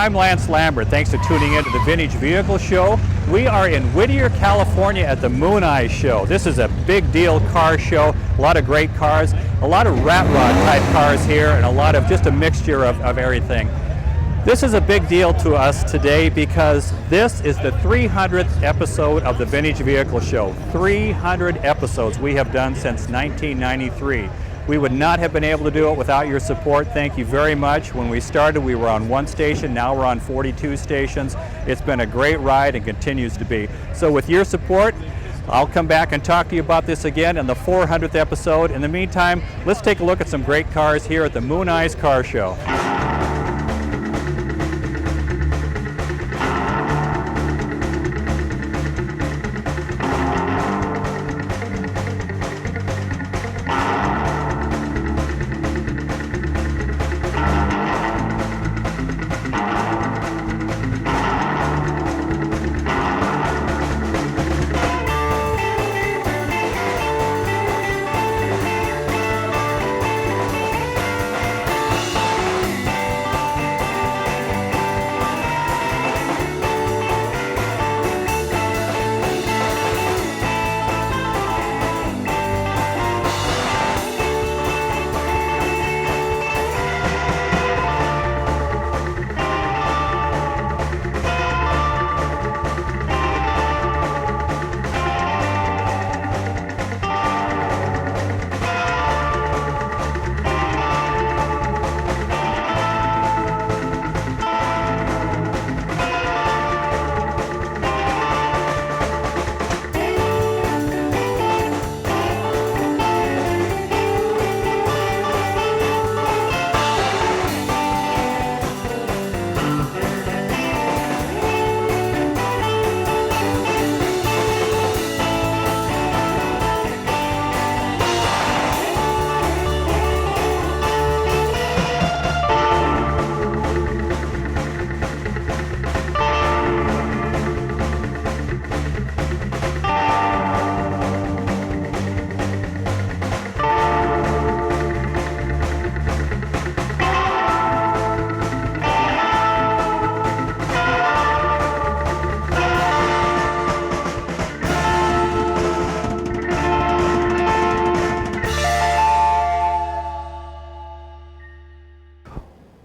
I'm Lance Lambert. Thanks for tuning in to the Vintage Vehicle Show. We are in Whittier, California at the Mooneyes Show. This is a big deal car show. A lot of great cars, a lot of rat rod type cars here, and a lot of just a mixture of everything. This is a big deal to us today because this is the 300th episode of the Vintage Vehicle Show. 300 episodes we have done since 1993. We would not have been able to do it without your support. Thank you very much. When we started, we were on 1 station. Now we're on 42 stations. It's been a great ride and continues to be. So with your support, I'll come back and talk to you about this again in the 400th episode. In the meantime, let's take a look at some great cars here at the Mooneyes Car Show.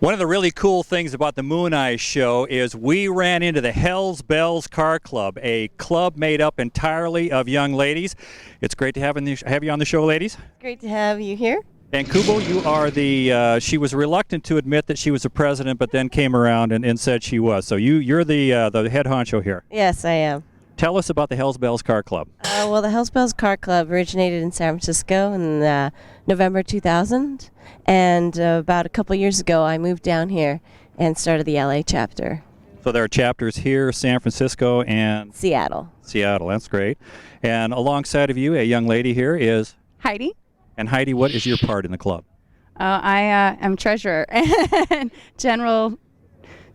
One of the really cool things about the Mooneyes Show is we ran into the Hells Bells Car Club, a club made up entirely of young ladies. It's great to have you on the show, ladies. Great to have you here. And Kubo, you are she was reluctant to admit that she was the president, but then came around and said she was. So you're the head honcho here. Yes, I am. Tell us about the Hells Bells Car Club. Well, the Hells Bells Car Club originated in San Francisco in November 2000, and about a couple years ago I moved down here and started the LA chapter. So there are chapters here, San Francisco and... Seattle. Seattle, that's great. And alongside of you, a young lady here is... Heidi. And Heidi, what is your part in the club? I am treasurer and general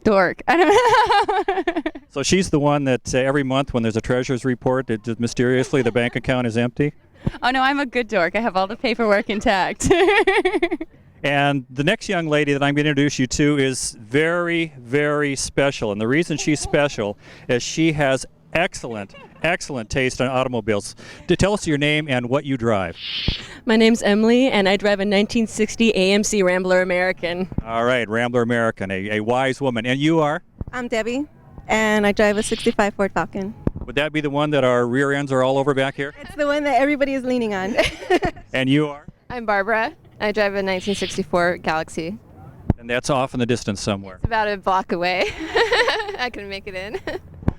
dork. I don't know. So she's the one that every month when there's a treasurer's report, just mysteriously the bank account is empty? Oh, no, I'm a good dork. I have all the paperwork intact. And the next young lady that I'm going to introduce you to is very, very special. And the reason she's special is she has excellent taste in automobiles. Tell us your name and what you drive. My name's Emily, and I drive a 1960 AMC Rambler American. All right, Rambler American, a wise woman. And you are? I'm Debbie, and I drive a 65 Ford Falcon. Would that be the one that our rear ends are all over back here? It's the one that everybody is leaning on. And you are? I'm Barbara. I drive a 1964 Galaxy. And that's off in the distance somewhere. It's about a block away. I couldn't make it in.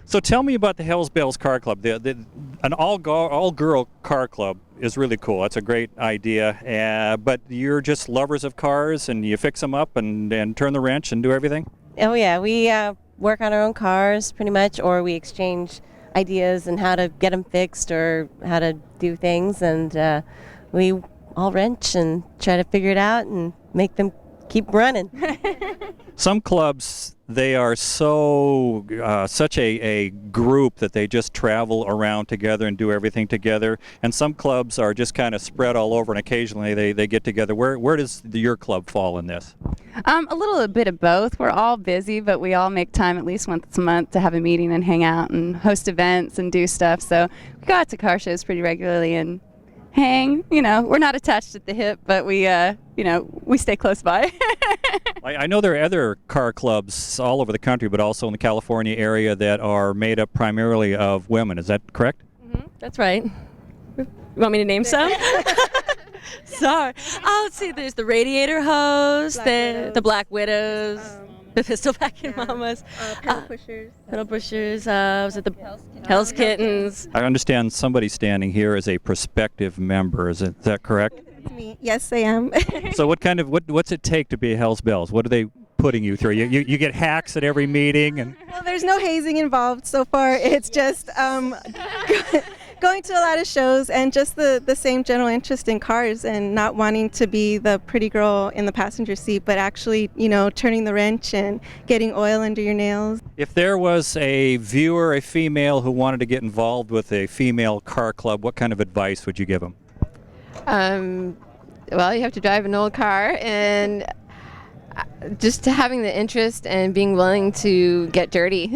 So tell me about the Hells Bells Car Club. An all-girl car club is really cool. That's a great idea. But you're just lovers of cars, and you fix them up and turn the wrench and do everything? Oh, yeah. We work on our own cars, pretty much, or we exchange ideas and how to get them fixed or how to do things. And we all wrench and try to figure it out and make them keep running. Some clubs, they are so such a group that they just travel around together and do everything together. And some clubs are just kind of spread all over, and occasionally they get together. Where does your club fall in this? A little bit of both. We're all busy, but we all make time at least once a month to have a meeting and hang out and host events and do stuff. So we go out to car shows pretty regularly and hang. We're not attached at the hip, but we stay close by. I know there are other car clubs all over the country, but also in the California area that are made up primarily of women. Is that correct? That's right. You want me to name some? Sorry. Oh, let's see. There's the Radiator Hose, the Black Widows, the Pistol Packing Mamas, Pedal pushers. Pedal Pushers. Was it the Hell's Kittens? I understand somebody standing here is a prospective member. Is that correct? It's me. Yes, I am. So what's it take to be a Hell's Bells? What are they putting you through? You get hacks at every meeting, and Well, there's no hazing involved so far. It's just going to a lot of shows and just the same general interest in cars and not wanting to be the pretty girl in the passenger seat, but actually, turning the wrench and getting oil under your nails. if there was a viewer, a female, who wanted to get involved with a female car club, what kind of advice would you give them? Well, you have to drive an old car, and just having the interest and being willing to get dirty.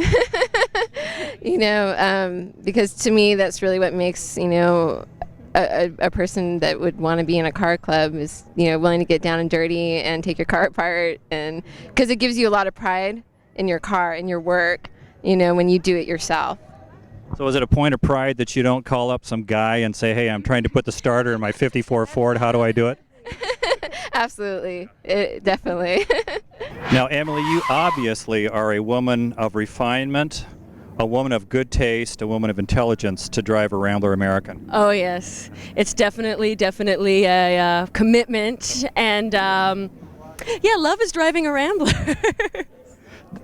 Because to me, that's really what makes, a person that would want to be in a car club is, willing to get down and dirty and take your car apart, and because it gives you a lot of pride in your car and your work, when you do it yourself. So is it a point of pride that you don't call up some guy and say, hey, I'm trying to put the starter in my 54 Ford, how do I do it? Absolutely. Definitely. Now, Emily, you obviously are a woman of refinement, a woman of good taste, a woman of intelligence to drive a Rambler American. Oh, yes. It's definitely a commitment. And, love is driving a Rambler.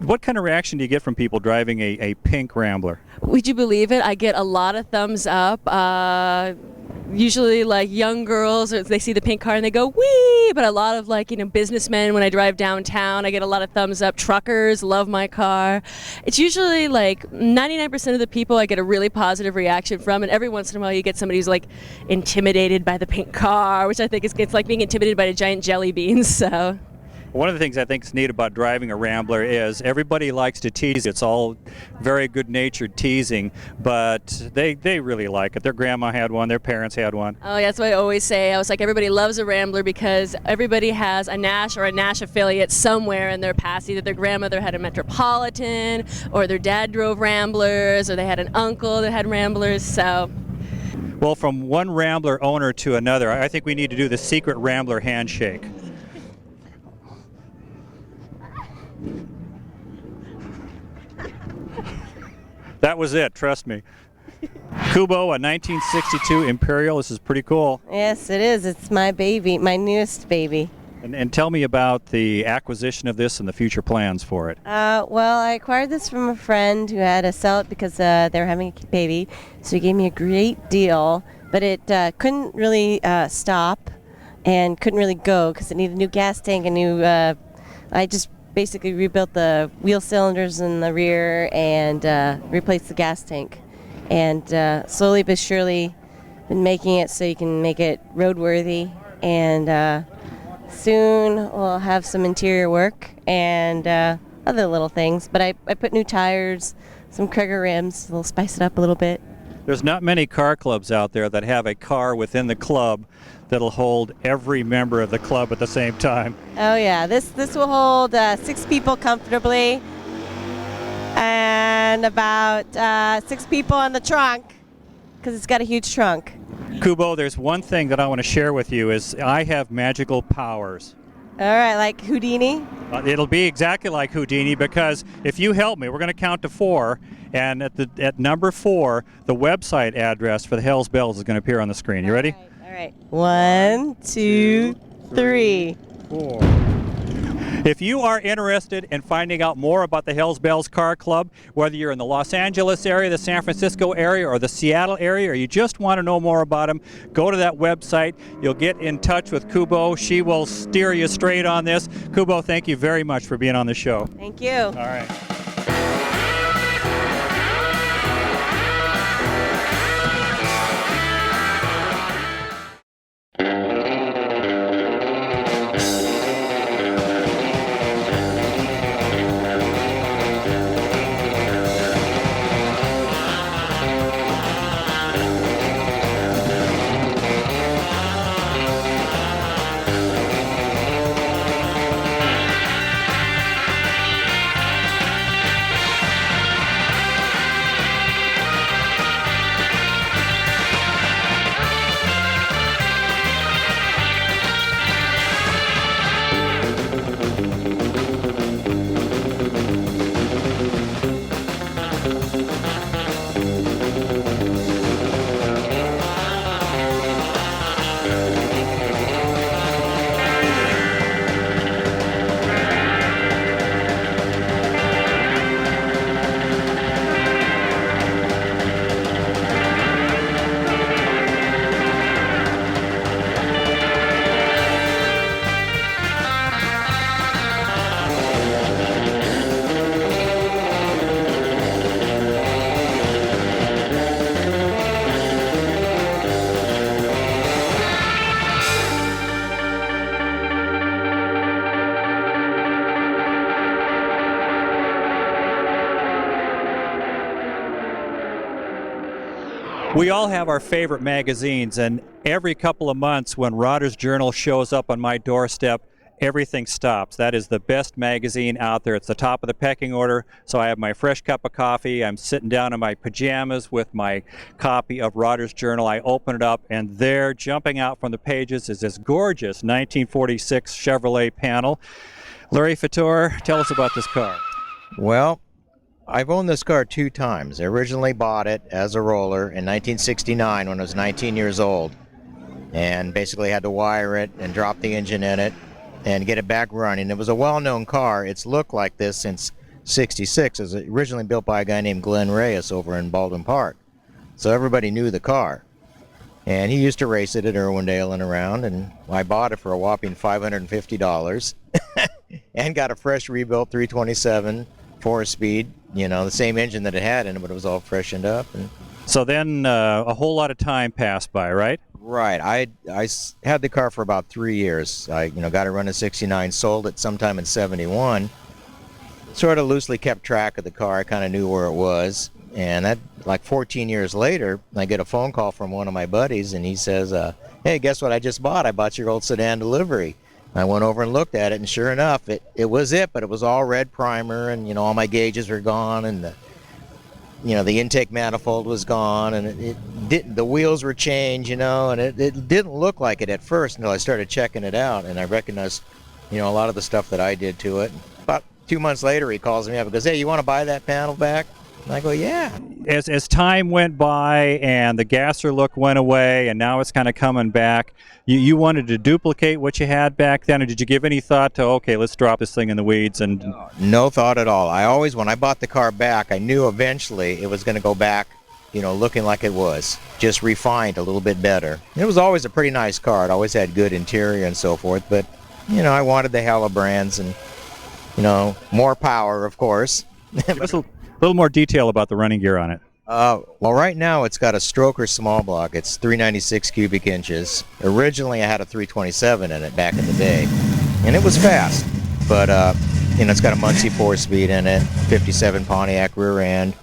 What kind of reaction do you get from people driving a pink Rambler? Would you believe it? I get a lot of thumbs up. Usually like young girls, or they see the pink car and they go, wee! But a lot of businessmen, when I drive downtown, I get a lot of thumbs up. Truckers love my car. It's usually like 99% of the people I get a really positive reaction from, and every once in a while you get somebody who's like intimidated by the pink car, which I think it's like being intimidated by a giant jelly bean, so... One of the things I think is neat about driving a Rambler is everybody likes to tease. It's all very good-natured teasing, but they really like it. Their grandma had one, their parents had one. Oh, that's what I always say. I was like, everybody loves a Rambler because everybody has a Nash or a Nash affiliate somewhere in their past. Either their grandmother had a Metropolitan, or their dad drove Ramblers, or they had an uncle that had Ramblers, so... Well, from one Rambler owner to another, I think we need to do the secret Rambler handshake. That was it, trust me. Kubo, a 1962 Imperial. This is pretty cool. Yes, it is. It's my baby, my newest baby. And tell me about the acquisition of this and the future plans for it. Well, I acquired this from a friend who had to sell it because they were having a baby. So he gave me a great deal, but it couldn't really stop and couldn't really go because it needed a new gas tank, I just basically rebuilt the wheel cylinders in the rear and replaced the gas tank. And slowly but surely been making it so you can make it roadworthy. And soon we'll have some interior work and other little things. But I put new tires, some Krieger rims, we'll spice it up a little bit. There's not many car clubs out there that have a car within the club that'll hold every member of the club at the same time. Oh yeah, this will hold 6 people comfortably, and about 6 people in the trunk, because it's got a huge trunk. Kubo, there's one thing that I want to share with you is I have magical powers. All right, like Houdini? It'll be exactly like Houdini, because if you help me, we're going to count to 4, and at number 4, the website address for the Hells Bells is going to appear on the screen. You ready? All right. 1, 2, 3. 4. If you are interested in finding out more about the Hells Bells Car Club, whether you're in the Los Angeles area, the San Francisco area, or the Seattle area, or you just want to know more about them, go to that website. You'll get in touch with Kubo. She will steer you straight on this. Kubo, thank you very much for being on the show. Thank you. All right. We all have our favorite magazines, and every couple of months when Rodder's Journal shows up on my doorstep, everything stops. That is the best magazine out there. It's the top of the pecking order. So I have my fresh cup of coffee. I'm sitting down in my pajamas with my copy of Rodder's Journal. I open it up, and there, jumping out from the pages, is this gorgeous 1946 Chevrolet panel. Larry Fitor, tell us about this car. Well, I've owned this car 2 times. I originally bought it as a roller in 1969 when I was 19 years old, and basically had to wire it and drop the engine in it and get it back running. It was a well-known car. It's looked like this since 66. It was originally built by a guy named Glenn Reyes over in Baldwin Park. So everybody knew the car. And he used to race it at Irwindale and around, and I bought it for a whopping $550 and got a fresh rebuilt 327 4-speed, you know, the same engine that it had in it, but it was all freshened up. And so then a whole lot of time passed by, right? Right. I had the car for about 3 years. I got it running 69, sold it sometime in 71. Sort of loosely kept track of the car. I kind of knew where it was. And that, like 14 years later, I get a phone call from one of my buddies, and he says, hey, guess what I just bought? I bought your old sedan delivery. I went over and looked at it, and sure enough, it was it, but it was all red primer, and all my gauges were gone, and the intake manifold was gone, and it didn't. The wheels were changed, and it didn't look like it at first until I started checking it out, and I recognized, a lot of the stuff that I did to it. About 2 months later, he calls me up and goes, "Hey, you want to buy that panel back?" And I go, "Yeah." As time went by and the gasser look went away, and now it's kind of coming back, you wanted to duplicate what you had back then, or did you give any thought to, okay, let's drop this thing in the weeds? And no thought at all. I always, when I bought the car back, I knew eventually it was going to go back, looking like it was, just refined a little bit better. It was always a pretty nice car. It always had good interior and so forth, but, I wanted the Hella brands and, more power, of course. Just a little more detail about the running gear on it. Well, right now it's got a stroker small block. It's 396 cubic inches. Originally I had a 327 in it back in the day, and it was fast. But, it's got a Muncie 4-speed in it, 57 Pontiac rear end.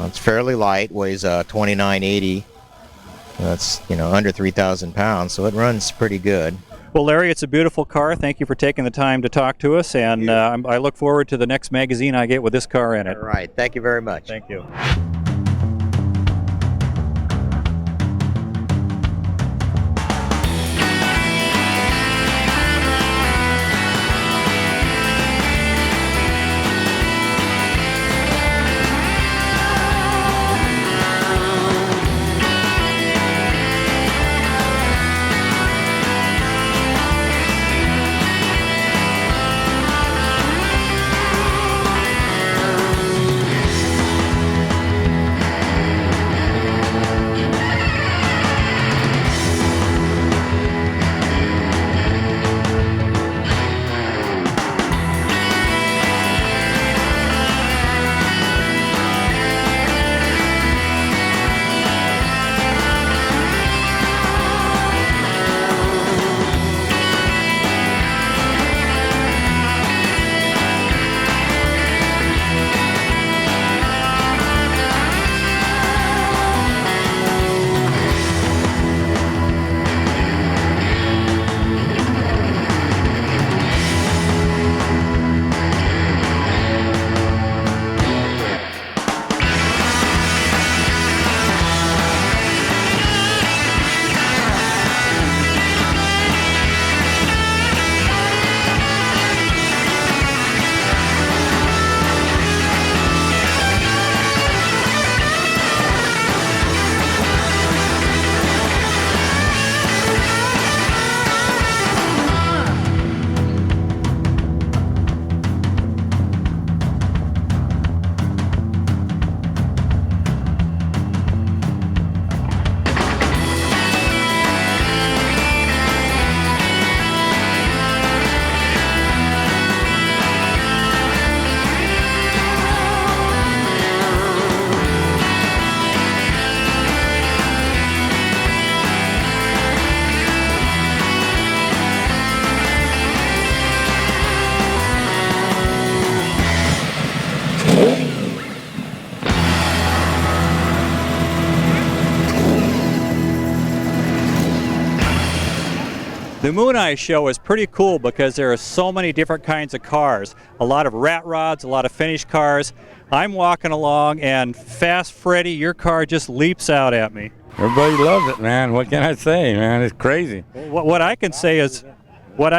It's fairly light, weighs 2980. That's, under 3,000 pounds, so it runs pretty good. Well, Larry, it's a beautiful car. Thank you for taking the time to talk to us, and I look forward to the next magazine I get with this car in it. All right. Thank you very much. Thank you. The Mooneyes Show is pretty cool because there are so many different kinds of cars. A lot of rat rods, a lot of finished cars. I'm walking along and Fast Freddy, your car just leaps out at me. Everybody loves it, man. What can I say, man? It's crazy. What I can say is, what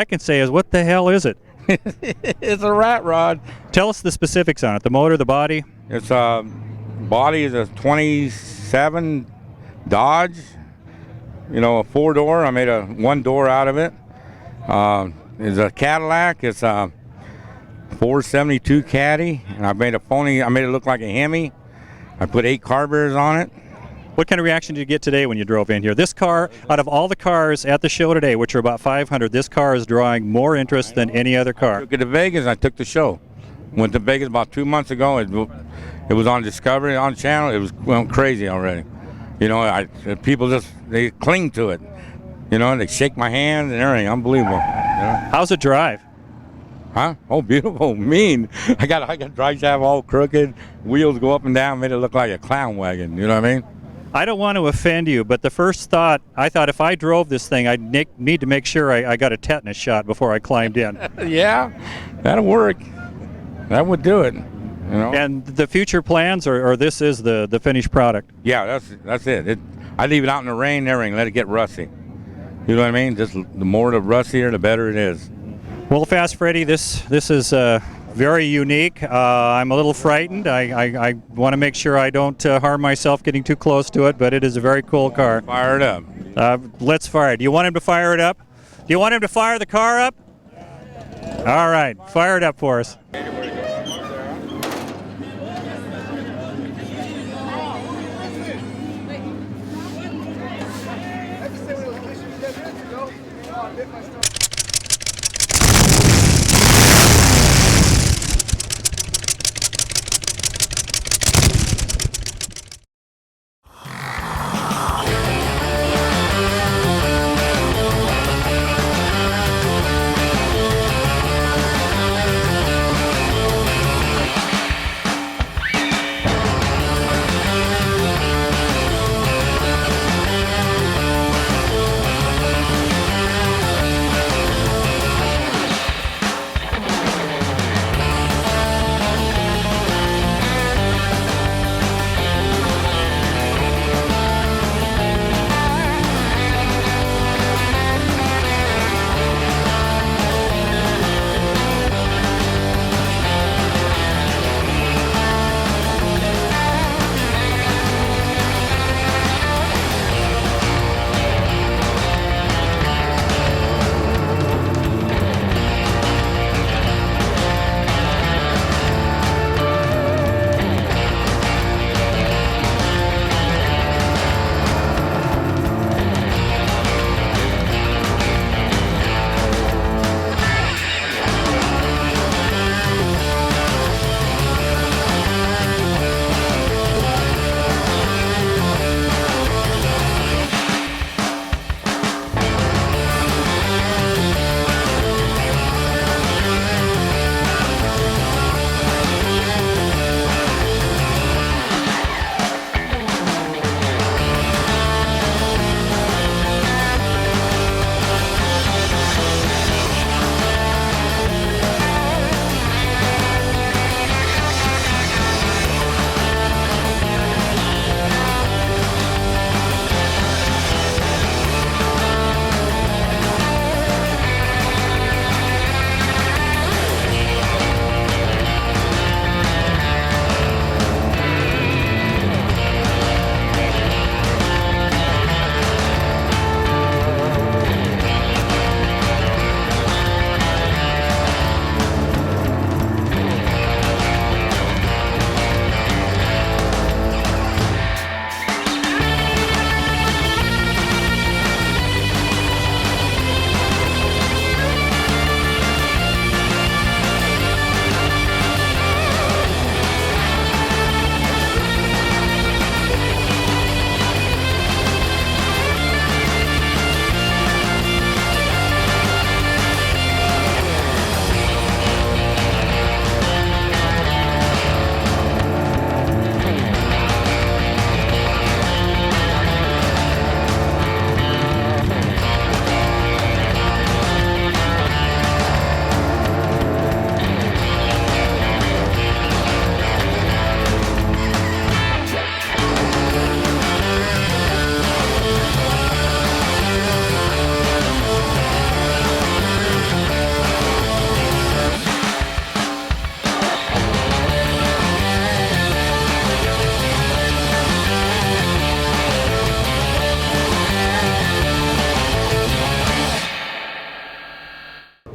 the hell is it? It's a rat rod. Tell us the specifics on it. The motor, the body. It's body is a 27 Dodge. You know, a 4-door. I made a 1-door out of it. It's a Cadillac. It's a 472 Caddy, and I made it look like a Hemi. I put 8 carburetors on it. What kind of reaction did you get today when you drove in here? This car, out of all the cars at the show today, which are about 500, this car is drawing more interest than any other car. I took it to Vegas. I took the show. Went to Vegas about 2 months ago. It was on Discovery on channel. It was going crazy already. You know, people they cling to it. You know, they shake my hand and everything. Unbelievable. You know? How's it drive? Huh? Oh, beautiful, mean. I got drive shaft all crooked. Wheels go up and down, made it look like a clown wagon. You know what I mean? I don't want to offend you, but the first thought, I thought if I drove this thing, I'd need to make sure I got a tetanus shot before I climbed in. Yeah, that'll work. That would do it. You know? And the future plans, or this is the finished product? Yeah, that's it. I leave it out in the rain and everything, let it get rusty. You know what I mean? Just the more the rustier, the better it is. Well, Fast Freddy, this is very unique. I'm a little frightened. I want to make sure I don't harm myself getting too close to it, but it is a very cool car. Fire it up. Let's fire it. Do you want him to fire it up? Do you want him to fire the car up? All right, fire it up for us.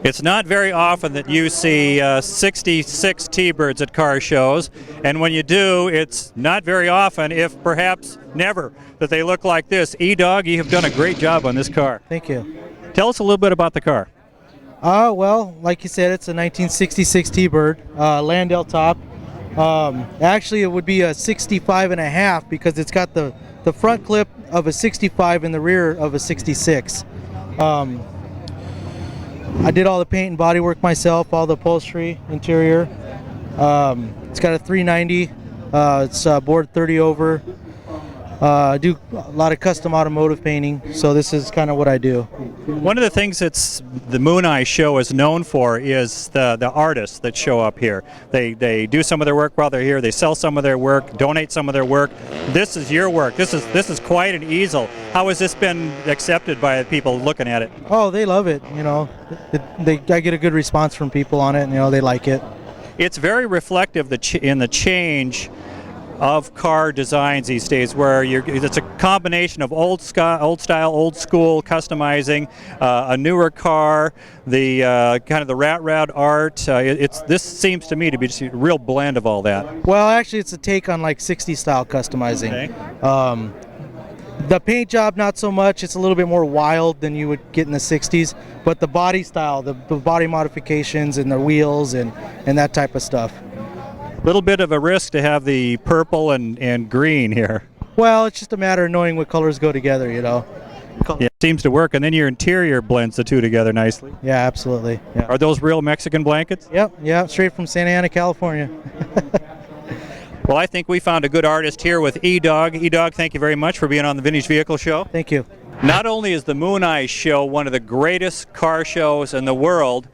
It's not very often that you see 66 T-Birds at car shows, and when you do, it's not very often, if perhaps never, that they look like this. E-Dog, you have done a great job on this car. Thank you. Tell us a little bit about the car. Well, like you said, it's a 1966 T-Bird, Landell top. Actually, it would be a 65 and a half because it's got the front clip of a 65 and the rear of a 66. I did all the paint and body work myself, all the upholstery, interior. It's got a 390. It's board 30 over. I do a lot of custom automotive painting, so this is kind of what I do. One of the things that's the Mooneyes show is known for is the artists that show up here. They do some of their work while they're here. They sell some of their work, donate some of their work. This is your work. This is quite an easel. How has this been accepted by people looking at it? Oh, they love it. You know, I get a good response from people on it, and they like it. It's very reflective in the change of car designs these days, where it's a combination of old style, old school customizing, a newer car, the kind of the rat art. This seems to me to be just a real blend of all that. Well, actually, it's a take on like 60s style customizing. Okay. The paint job, not so much. It's a little bit more wild than you would get in the 60s, but the body style, the body modifications and the wheels and that type of stuff. Little bit of a risk to have the purple and green here. Well, it's just a matter of knowing what colors go together, Yeah, it seems to work, and then your interior blends the two together nicely. Yeah, absolutely. Yeah. Are those real Mexican blankets? Yep, straight from Santa Ana, California. Well, I think we found a good artist here with E-Dog. E-Dog, thank you very much for being on the Vintage Vehicle Show. Thank you. Not only is the Mooneyes show one of the greatest car shows in the world,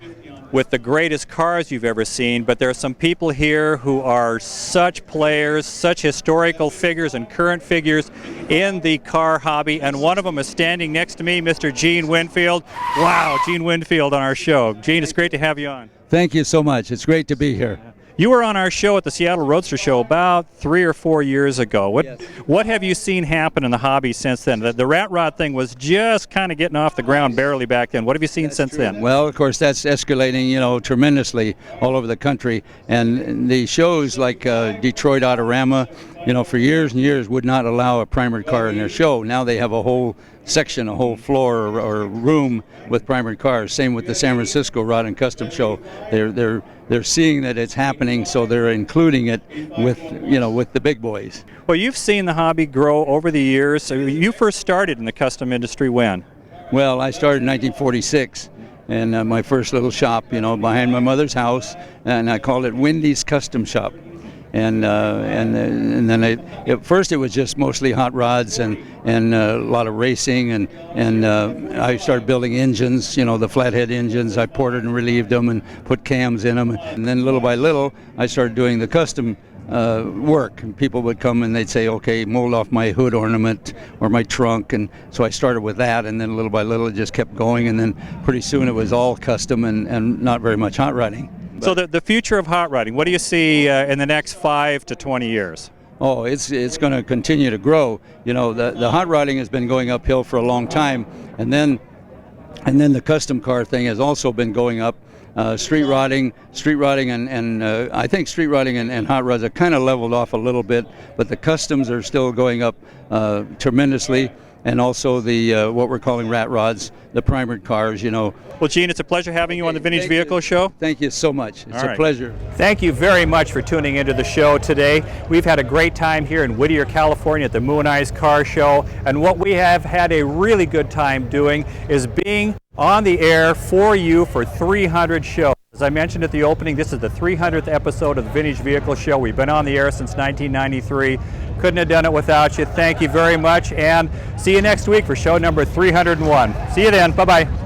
with the greatest cars you've ever seen, but there are some people here who are such players, such historical figures and current figures in the car hobby, and one of them is standing next to me, Mr. Gene Winfield. Wow, Gene Winfield on our show. Gene, it's great to have you on. Thank you so much. It's great to be here. You were on our show at the Seattle Roadster Show about 3 or 4 years ago. What have you seen happen in the hobby since then? The rat rod thing was just kind of getting off the ground barely back then. What have you seen since then? Well, of course, that's escalating, tremendously all over the country. And the shows like Detroit Autorama, for years and years would not allow a primered car in their show. Now they have a whole section, a whole floor or room with primered cars. Same with the San Francisco Rod and Custom Show. They're seeing that it's happening, so they're including it with the big boys. Well, you've seen the hobby grow over the years. So you first started in the custom industry when? Well, I started in 1946. And my first little shop, behind my mother's house, and I called it Winfield Custom Shop. And then at first it was just mostly hot rods and a lot of racing and I started building engines, the flathead engines. I ported and relieved them and put cams in them, and then little by little I started doing the custom work. And people would come and they'd say, okay, mold off my hood ornament or my trunk, and so I started with that, and then little by little it just kept going, and then pretty soon it was all custom and not very much hot rodding. So the future of hot rodding, what do you see in the next 5 to 20 years? Oh, it's going to continue to grow. The hot rodding has been going uphill for a long time, and then the custom car thing has also been going up. Street rodding, and I think street rodding and hot rods are kind of leveled off a little bit, but the customs are still going up tremendously. And also the what we're calling rat rods, the primered cars, Well, Gene, it's a pleasure having you on the Vintage Vehicle Show. Thank you so much. It's a pleasure. Thank you very much for tuning into the show today. We've had a great time here in Whittier, California at the Mooneyes Car Show. And what we have had a really good time doing is being on the air for you for 300 shows. As I mentioned at the opening, this is the 300th episode of the Vintage Vehicle Show. We've been on the air since 1993. Couldn't have done it without you. Thank you very much, and see you next week for show number 301. See you then. Bye-bye.